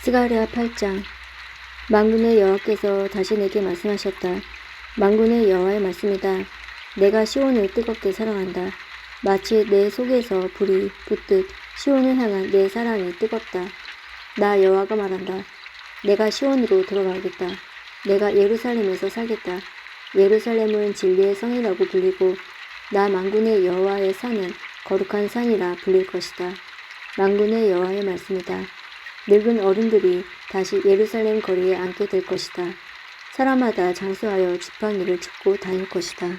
스가랴 8장. 만군의 여호와께서 다시 내게 말씀하셨다. 만군의 여호와의 말씀이다. 내가 시온을 뜨겁게 사랑한다. 마치 내 속에서 불이 붙듯 시온을 향한 내 사랑이 뜨겁다. 나 여호와가 말한다. 내가 시온으로 돌아가겠다. 내가 예루살렘에서 살겠다. 예루살렘은 진리의 성이라고 불리고 나 만군의 여호와의 산은 거룩한 산이라 불릴 것이다. 만군의 여호와의 말씀이다. 늙은 어른들이 다시 예루살렘 거리에 앉게 될 것이다. 사람마다 장수하여 지팡이를 짚고 다닐 것이다.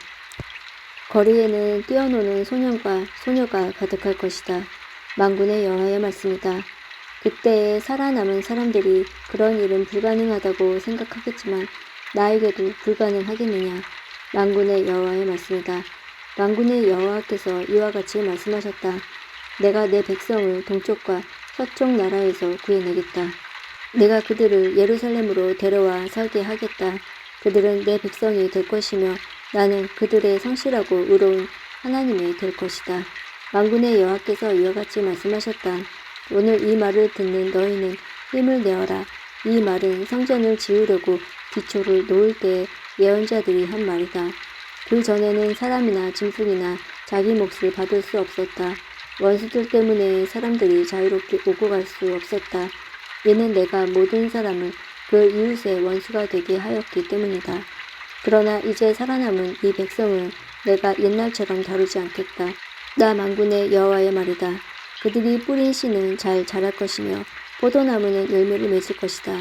거리에는 뛰어노는 소년과 소녀가 가득할 것이다. 만군의 여호와의 말씀이다. 그때에 살아남은 사람들이 그런 일은 불가능하다고 생각하겠지만 나에게도 불가능하겠느냐. 만군의 여호와의 말씀이다. 만군의 여호와께서 이와 같이 말씀하셨다. 내가 내 백성을 동쪽과 서쪽 나라에서 구해내겠다. 내가 그들을 예루살렘으로 데려와 살게 하겠다. 그들은 내 백성이 될 것이며 나는 그들의 성실하고 의로운 하나님이 될 것이다. 만군의 여호와께서 이와 같이 말씀하셨다. 오늘 이 말을 듣는 너희는 힘을 내어라. 이 말은 성전을 지으려고 기초를 놓을 때에 예언자들이 한 말이다. 그 전에는 사람이나 짐승이나 자기 몫을 받을 수 없었다. 원수들 때문에 사람들이 자유롭게 오고 갈 수 없었다. 이는 내가 모든 사람을 그 이웃의 원수가 되게 하였기 때문이다. 그러나 이제 살아남은 이 백성을 내가 옛날처럼 다루지 않겠다. 나 만군의 여호와의 말이다. 그들이 뿌린 씨는 잘 자랄 것이며 포도나무는 열매를 맺을 것이다.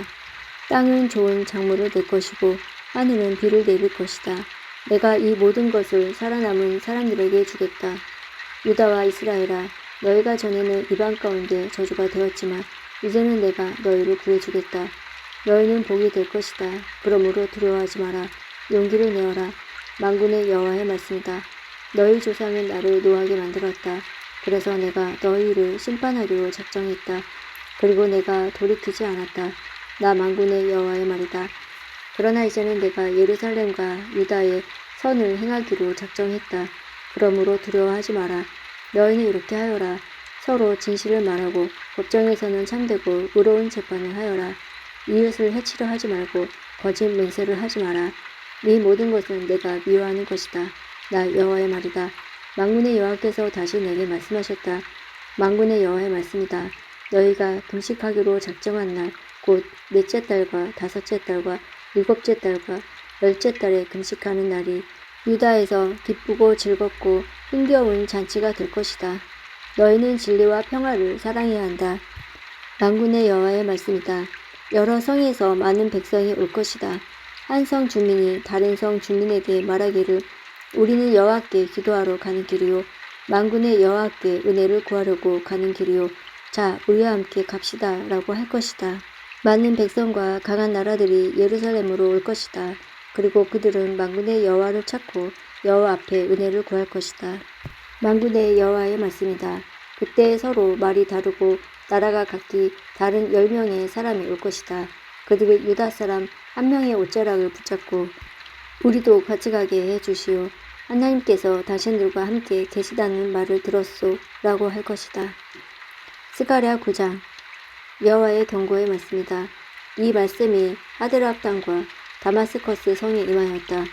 땅은 좋은 작물을 낼 것이고 하늘은 비를 내릴 것이다. 내가 이 모든 것을 살아남은 사람들에게 주겠다. 유다와 이스라엘아, 너희가 전에는 이방 가운데 저주가 되었지만 이제는 내가 너희를 구해주겠다. 너희는 복이 될 것이다. 그러므로 두려워하지 마라. 용기를 내어라. 만군의 여호와의 말씀이다. 너희 조상은 나를 노하게 만들었다. 그래서 내가 너희를 심판하기로 작정했다. 그리고 내가 돌이키지 않았다. 나 만군의 여호와의 말이다. 그러나 이제는 내가 예루살렘과 유다의 선을 행하기로 작정했다. 그러므로 두려워하지 마라. 너희는 이렇게 하여라. 서로 진실을 말하고 법정에서는 참되고 의로운 재판을 하여라. 이웃을 해치려 하지 말고 거짓 맹세를 하지 마라. 이 모든 것은 내가 미워하는 것이다. 나 여호와의 말이다. 만군의 여호와께서 다시 내게 말씀하셨다. 만군의 여호와의 말씀이다. 너희가 금식하기로 작정한 날 곧 넷째 달과 다섯째 달과 일곱째 달과 열째 달에 금식하는 날이 유다에서 기쁘고 즐겁고 흥겨운 잔치가 될 것이다. 너희는 진리와 평화를 사랑해야 한다. 만군의 여호와의 말씀이다. 여러 성에서 많은 백성이 올 것이다. 한 성 주민이 다른 성 주민에게 말하기를 우리는 여호와께 기도하러 가는 길이요 만군의 여호와께 은혜를 구하려고 가는 길이요 자 우리와 함께 갑시다 라고 할 것이다. 많은 백성과 강한 나라들이 예루살렘으로 올 것이다. 그리고 그들은 만군의 여호와를 찾고 여호와 앞에 은혜를 구할 것이다. 만군의 여호와의 말씀이다. 그때 서로 말이 다르고 나라가 각기 다른 10명의 사람이 올 것이다. 그들이 유다 사람 한 명의 옷자락을 붙잡고 우리도 같이 가게 해주시오. 하나님께서 당신들과 함께 계시다는 말을 들었소 라고 할 것이다. 스가랴 9장. 여호와의 경고의 말씀이다. 이 말씀이 하드락 땅과 다마스커스 성에 임하였다.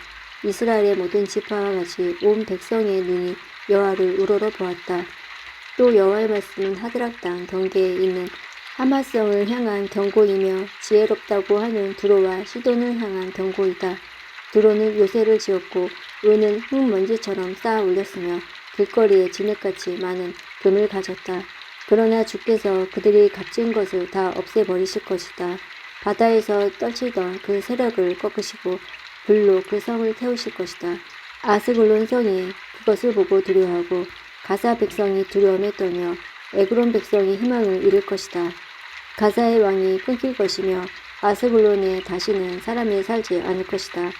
이스라엘의 모든 지파와 같이 온 백성의 눈이 여호와를 우러러 보았다. 또 여호와의 말씀은 하드락 땅 경계에 있는 하마성을 향한 경고이며 지혜롭다고 하는 두로와 시돈을 향한 경고이다. 두로는 요새를 지었고 은은 흙먼지처럼 쌓아 올렸으며 길거리에 진흙같이 많은 금을 가졌다. 그러나 주께서 그들이 값진 것을 다 없애버리실 것이다. 바다에서 떨치던 그 세력을 꺾으시고 불로 그 성을 태우실 것이다. 아스글론 성이 그것을 보고 두려워하고 가사 백성이 두려움에 떨며 에그론 백성이 희망을 잃을 것이다. 가사의 왕이 끊길 것이며 아스글론에 다시는 사람이 살지 않을 것이다.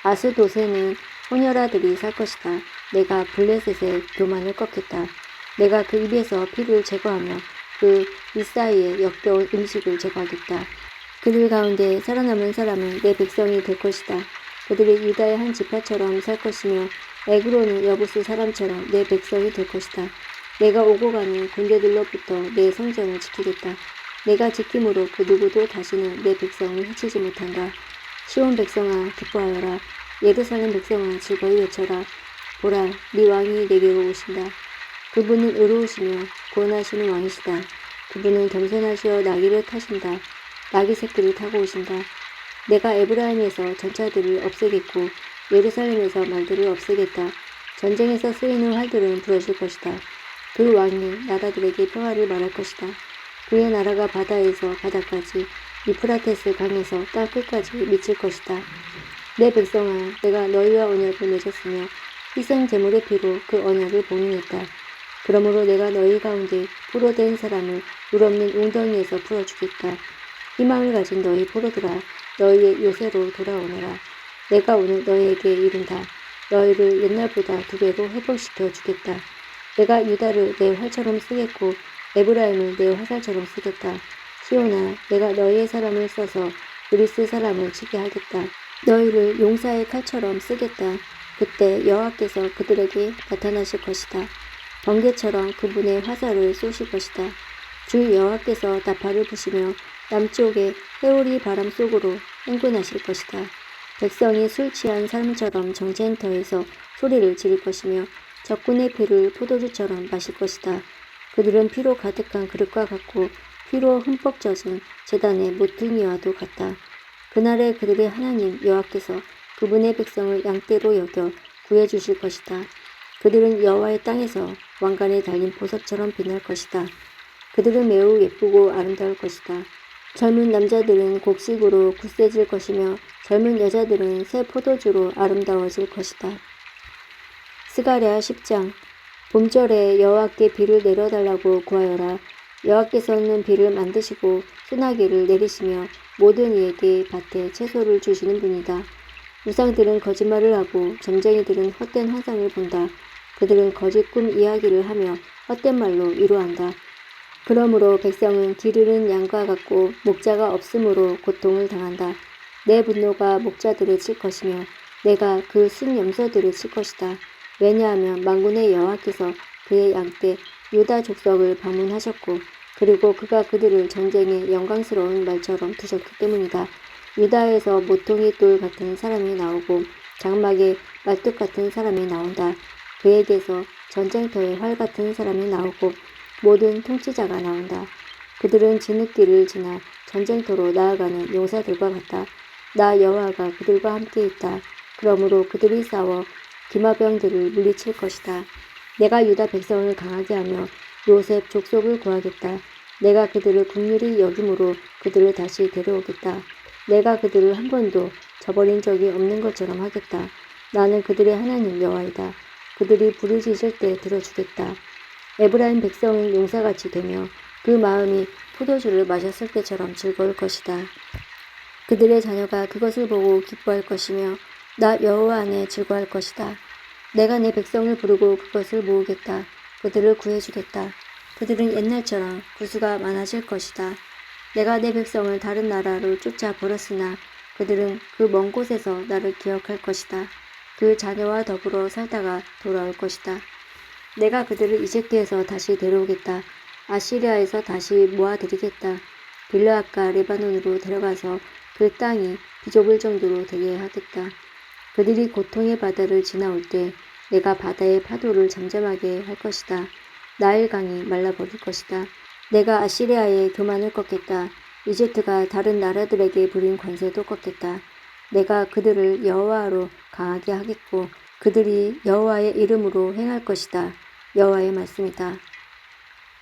아스도세는 소녀라들이 살 것이다. 내가 블레셋의 교만을 꺾겠다. 내가 그 입에서 피를 제거하며 그 입 사이에 역겨운 음식을 제거하겠다. 그들 가운데 살아남은 사람은 내 백성이 될 것이다. 그들이 유다의 한 지파처럼 살 것이며 에그론의 여부스 사람처럼 내 백성이 될 것이다. 내가 오고 가는 군대들로부터 내 성전을 지키겠다. 내가 지킴으로 그 누구도 다시는 내 백성을 해치지 못한다. 시온 백성아 기뻐하여라. 예루살렘 백성아 즐거이 외쳐라. 보라 네 왕이 내게로 오신다. 그분은 의로우시며 구원하시는 왕이시다. 그분은 겸손하시어 나귀를 타신다. 나귀 새끼를 타고 오신다. 내가 에브라임에서 전차들을 없애겠고 예루살렘에서 말들을 없애겠다. 전쟁에서 쓰이는 활들은 부러질 것이다. 그 왕이 나라들에게 평화를 말할 것이다. 그의 나라가 바다에서 바다까지 유프라테스 강에서 땅 끝까지 미칠 것이다. 내 백성아 내가 너희와 언약을 맺었으며 희생 제물의 피로 그 언약을 봉인했다. 그러므로 내가 너희 가운데 포로된 사람을 물 없는 웅덩이에서 풀어주겠다. 희망을 가진 너희 포로들아 너희의 요새로 돌아오너라. 내가 오늘 너희에게 이른다. 너희를 옛날보다 2배로 회복시켜 주겠다. 내가 유다를 내 활처럼 쓰겠고 에브라임을 내 화살처럼 쓰겠다. 시온아 내가 너희의 사람을 써서 그리스 사람을 치게 하겠다. 너희를 용사의 칼처럼 쓰겠다. 그때 여호와께서 그들에게 나타나실 것이다. 번개처럼 그분의 화살을 쏘실 것이다. 주 여호와께서 나팔을 부시며 남쪽의 회오리 바람 속으로 행군하실 것이다. 백성이 술 취한 사람처럼 정쟁터에서 소리를 지를 것이며 적군의 피를 포도주처럼 마실 것이다. 그들은 피로 가득한 그릇과 같고 피로 흠뻑 젖은 제단의 모퉁이와도 같다. 그날에 그들의 하나님 여호와께서 그분의 백성을 양떼로 여겨 구해주실 것이다. 그들은 여호와의 땅에서 왕관에 달린 보석처럼 빛날 것이다. 그들은 매우 예쁘고 아름다울 것이다. 젊은 남자들은 곡식으로 굳세질 것이며 젊은 여자들은 새 포도주로 아름다워질 것이다. 스가랴 10장 봄철에 여호와께 비를 내려달라고 구하여라. 여호와께서는 비를 만드시고 소나기를 내리시며 모든 이에게 밭에 채소를 주시는 분이다. 우상들은 거짓말을 하고 점쟁이들은 헛된 환상을 본다. 그들은 거짓 꿈 이야기를 하며 헛된 말로 위로한다. 그러므로 백성은 길 잃은 양과 같고 목자가 없으므로 고통을 당한다. 내 분노가 목자들을 칠 것이며 내가 그 순염소들을 칠 것이다. 왜냐하면 만군의 여호와께서 그의 양떼 유다 족속을 방문하셨고 그리고 그가 그들을 전쟁의 영광스러운 말처럼 두셨기 때문이다. 유다에서 모퉁이 돌 같은 사람이 나오고 장막에 말뚝 같은 사람이 나온다. 그에게서 전쟁터에 활 같은 사람이 나오고 모든 통치자가 나온다. 그들은 진흙길을 지나 전쟁터로 나아가는 용사들과 같다. 나 여호와가 그들과 함께 있다. 그러므로 그들이 싸워 기마병들을 물리칠 것이다. 내가 유다 백성을 강하게 하며 요셉 족속을 구하겠다. 내가 그들을 긍휼히 여김으로 그들을 다시 데려오겠다. 내가 그들을 한 번도 저버린 적이 없는 것처럼 하겠다. 나는 그들의 하나님 여호와이다. 그들이 부르짖을 때 들어주겠다. 에브라임 백성은 용사같이 되며 그 마음이 포도주를 마셨을 때처럼 즐거울 것이다. 그들의 자녀가 그것을 보고 기뻐할 것이며 나 여호와 안에 즐거워할 것이다. 내가 내 백성을 부르고 그것을 모으겠다. 그들을 구해주겠다. 그들은 옛날처럼 구수가 많아질 것이다. 내가 내 백성을 다른 나라로 쫓아 버렸으나 그들은 그 먼 곳에서 나를 기억할 것이다. 그 자녀와 더불어 살다가 돌아올 것이다. 내가 그들을 이집트에서 다시 데려오겠다. 아시리아에서 다시 모아들이겠다. 빌르앗과 레바논으로 데려가서 그 땅이 비좁을 정도로 되게 하겠다. 그들이 고통의 바다를 지나올 때 내가 바다의 파도를 잠잠하게 할 것이다. 나일강이 말라버릴 것이다. 내가 아시리아의 교만을 꺾겠다. 이집트가 다른 나라들에게 부린 권세도 꺾겠다. 내가 그들을 여호와로 강하게 하겠고 그들이 여호와의 이름으로 행할 것이다. 여호와의 말씀이다.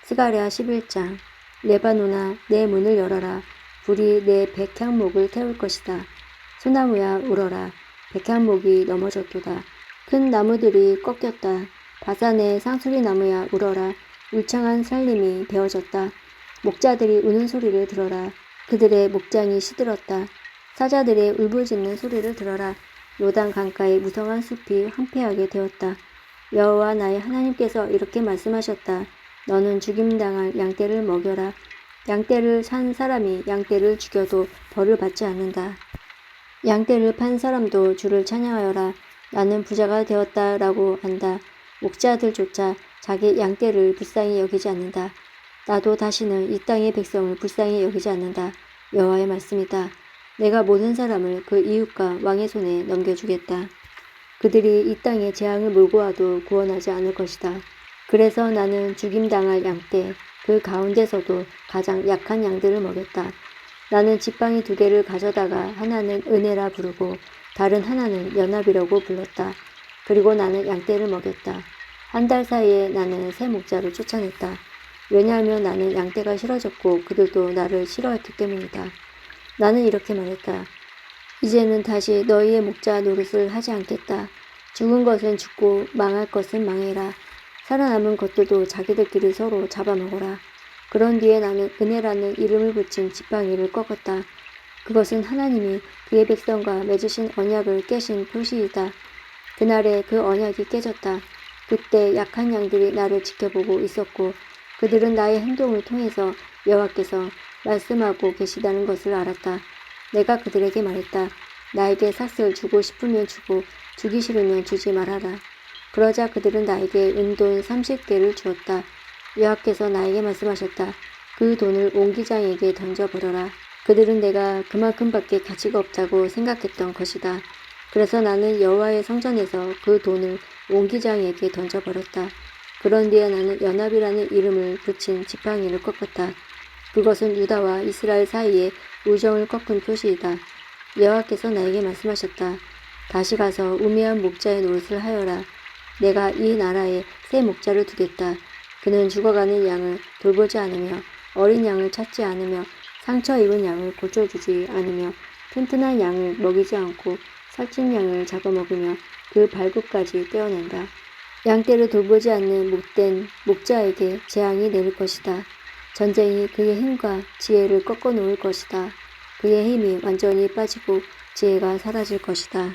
스가랴 11장 레바논아 내 문을 열어라. 불이 내 백향목을 태울 것이다. 소나무야 울어라. 백향목이 넘어졌도다. 큰 나무들이 꺾였다. 바산의 상수리 나무야 울어라. 울창한 살림이 베어졌다. 목자들이 우는 소리를 들어라. 그들의 목장이 시들었다. 사자들의 울부짖는 소리를 들어라. 요단 강가의 무성한 숲이 황폐하게 되었다. 여호와 나의 하나님께서 이렇게 말씀하셨다. 너는 죽임당할 양떼를 먹여라. 양떼를 산 사람이 양떼를 죽여도 벌을 받지 않는다. 양떼를 판 사람도 주를 찬양하여라. 나는 부자가 되었다라고 한다. 목자들조차 자기 양떼를 불쌍히 여기지 않는다. 나도 다시는 이 땅의 백성을 불쌍히 여기지 않는다. 여호와의 말씀이다. 내가 모든 사람을 그 이웃과 왕의 손에 넘겨주겠다. 그들이 이 땅에 재앙을 몰고 와도 구원하지 않을 것이다. 그래서 나는 죽임당할 양떼, 그 가운데서도 가장 약한 양들을 먹였다. 나는 지팡이 2개를 가져다가 하나는 은혜라 부르고 다른 하나는 연합이라고 불렀다. 그리고 나는 양떼를 먹였다. 1달 사이에 나는 새 목자를 쫓아냈다. 왜냐하면 나는 양떼가 싫어졌고 그들도 나를 싫어했기 때문이다. 나는 이렇게 말했다. 이제는 다시 너희의 목자 노릇을 하지 않겠다. 죽은 것은 죽고 망할 것은 망해라. 살아남은 것들도 자기들끼리 서로 잡아먹어라. 그런 뒤에 나는 은혜라는 이름을 붙인 지팡이를 꺾었다. 그것은 하나님이 그의 백성과 맺으신 언약을 깨신 표시이다. 그날에 그 언약이 깨졌다. 그때 약한 양들이 나를 지켜보고 있었고 그들은 나의 행동을 통해서 여호와께서 말씀하고 계시다는 것을 알았다. 내가 그들에게 말했다. 나에게 삭슬 주고 싶으면 주고 주기 싫으면 주지 말아라. 그러자 그들은 나에게 은돈 30개를 주었다. 여호와께서 나에게 말씀하셨다. 그 돈을 옹기장에게 던져버려라. 그들은 내가 그만큼밖에 가치가 없다고 생각했던 것이다. 그래서 나는 여호와의 성전에서 그 돈을 옹기장에게 던져버렸다. 그런 뒤에 나는 연합이라는 이름을 붙인 지팡이를 꺾었다. 그것은 유다와 이스라엘 사이에 우정을 꺾은 표시이다. 여호와께서 나에게 말씀하셨다. 다시 가서 우매한 목자의 노릇을 하여라. 내가 이 나라에 새 목자를 두겠다. 그는 죽어가는 양을 돌보지 않으며 어린 양을 찾지 않으며 상처 입은 양을 고쳐주지 않으며 튼튼한 양을 먹이지 않고 살찐 양을 잡아먹으며 그 발굽까지 떼어낸다. 양떼를 돌보지 않는 못된 목자에게 재앙이 내릴 것이다. 전쟁이 그의 힘과 지혜를 꺾어 놓을 것이다. 그의 힘이 완전히 빠지고 지혜가 사라질 것이다.